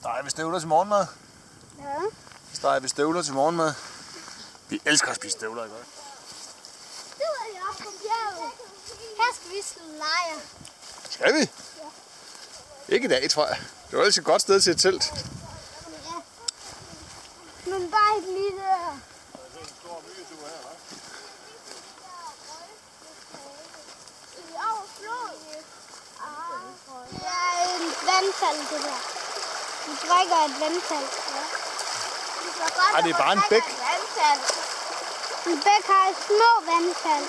Steger vi støvler til morgenmad? Ja. Steger vi støvler til morgenmad? Vi elsker at spise støvler, ikke? Det var jeg op på bjerget. Her skal vi slå lejr. Skal vi? Ja. Ikke i dag, tror jeg. Det var ellers et godt sted til et telt. Ja. Men bare ikke lige der. Det er en vandfald, det der. Vi drikker et vandfald. Ej, det er bare en bæk. En bæk har et små vandfald.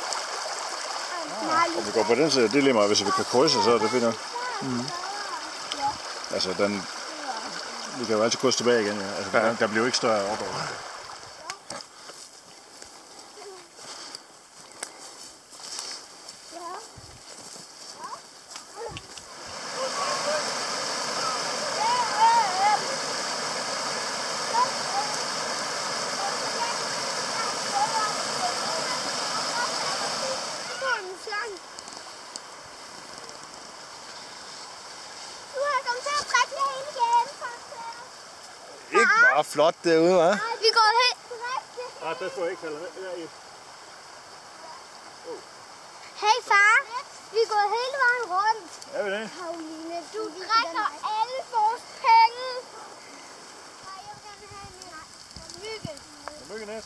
Og vi går på den side, det er lige meget, hvis vi kan krydse, så er det fint nok. Altså, vi kan jo altid krydse tilbage igen, ja. Altså, der bliver jo ikke større opad. Ikke bare flot derude, hva'? Vi går helt. Nej, der får jeg ikke falde ned. Hey far, vi går hele vejen rundt. Er vi det? Pauline, du drikker alle vores penge. Nej, jeg vil gerne have en mygge. Er myggenet?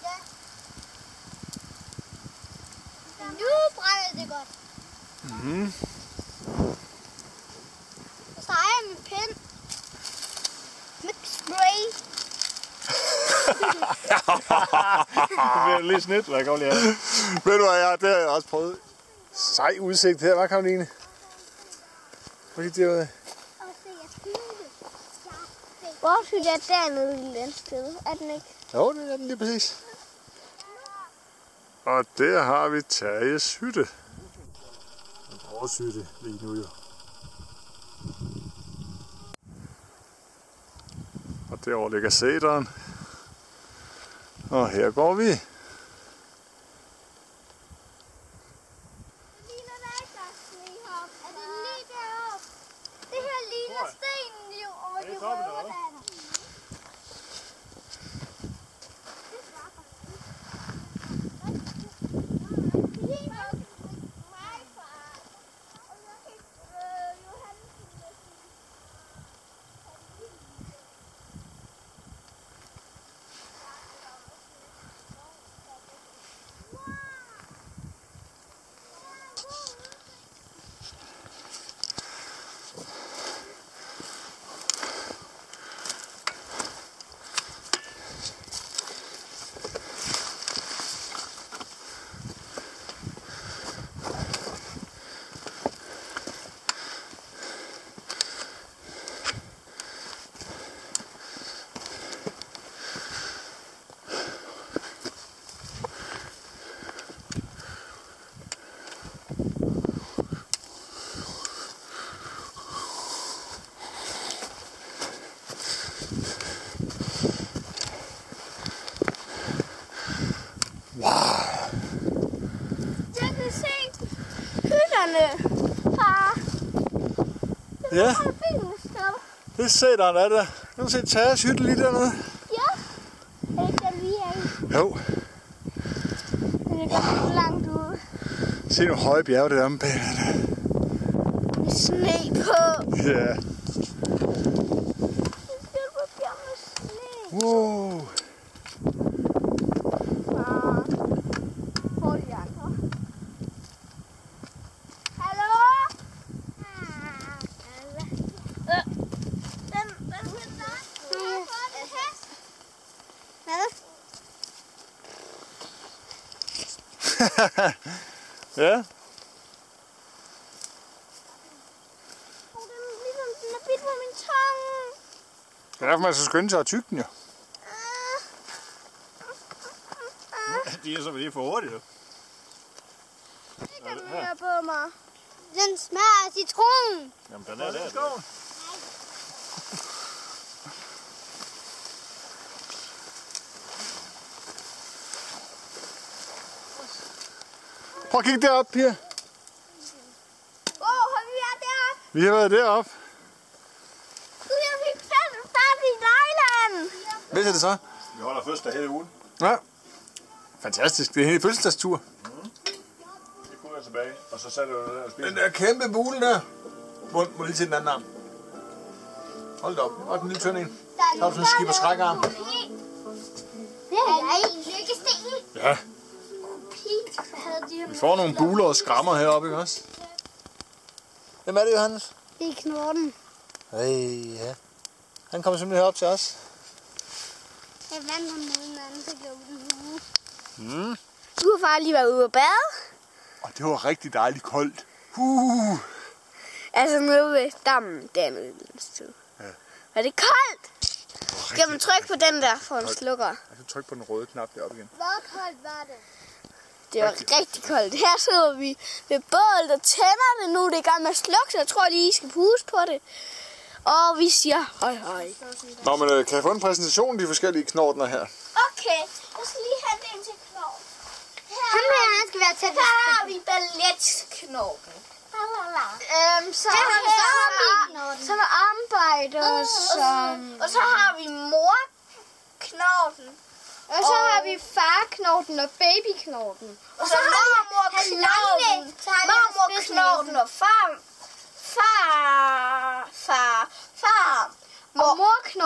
Ja. Nu brænder det godt. Mhm. Så streger jeg med pind. Med spray. Det bliver lidt snit, hvad jeg godt lide. Ved du hvad, det har jeg også prøvet. Sej udsigt her, hva' Karoline? Prøv lige derude. Vores hytte er dernede i et sted, er den ikke? Jo, det er den lige præcis. Og der har vi Terjes hytte. Vores hytte lige nu jo. Og derovre ligger sæderen. Og her går vi. Det her ligner stenen jo over de røde der. Far. Ja, det er sæderen af der. Du kan se Terjes hytte lige dernede. Ja, det er vi af. Jo. Den er godt langt ude. Se nogle høje bjerge der omme bag. Med sne på. Ja. Vi skal på bjerg med sne. Wow. Far. Hvor er de andre? Hallo? Ja. Den er bidt på min tunge. Det er derfor, man skal skynde sig at tygge den jo. De er så lige for hurtigt jo. Ikke den her på mig. Den smager af citron. Jamen, den er der. Prøv at kigge derop, Pia. Har vi været deroppe? Vi har været deroppe. Du, jeg fik fat Ved det så? Vi holder fødselsdag hele ugen. Ja. Fantastisk. Det er en fødselsdagstur. Det kunne jeg tilbage, og så satte jeg jo ned og spiste. Den der kæmpe bule der. Må lige til den anden arm. Hold da op. Og den lille tynde en. Så har du sådan en skib og skrækarm. Det er en lykkesten. Ja. Vi får nogle buler og skrammer heroppe, ikke også? Hvem er det, Johannes? Det er Knorten. Ja. Han kommer simpelthen herop til os. Jeg vandt ham med en anden, så gjorde den Mm. Du har far lige været ude at bade. Og det var rigtig dejligt koldt. Altså nede ved dammen dernede et sted. Ja. Var det koldt? Skal man trykke på den der for en slukker? Jeg kan trykke på den røde knap deroppe igen. Hvor koldt var det? Det var rigtig koldt. Her sidder vi ved bålet og tænder det nu. Det er i gang med at slukke, så jeg tror lige, I skal puste på det. Og vi siger hej hej. Nå, men kan jeg få en præsentation af de forskellige knortener her? Okay, jeg skal lige hente en til Knorten. Han skal være tæt. Her har vi balletsknorten. Så har arbejder og så har vi morknorten. Og så har vi farknorten og babyknorten. Og så har morknorten. Mormorknorten og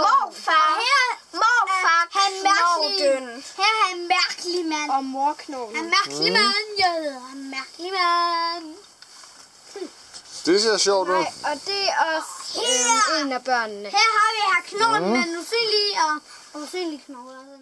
morknorten. Her er en mærkelig mand. Og morknorten. En mærkelig mand, jeg hedder en mærkelig mand. Det ser sjovt ud. Og det er også en af børnene. Her har vi Knorten med en usynlig og usynlig knogle.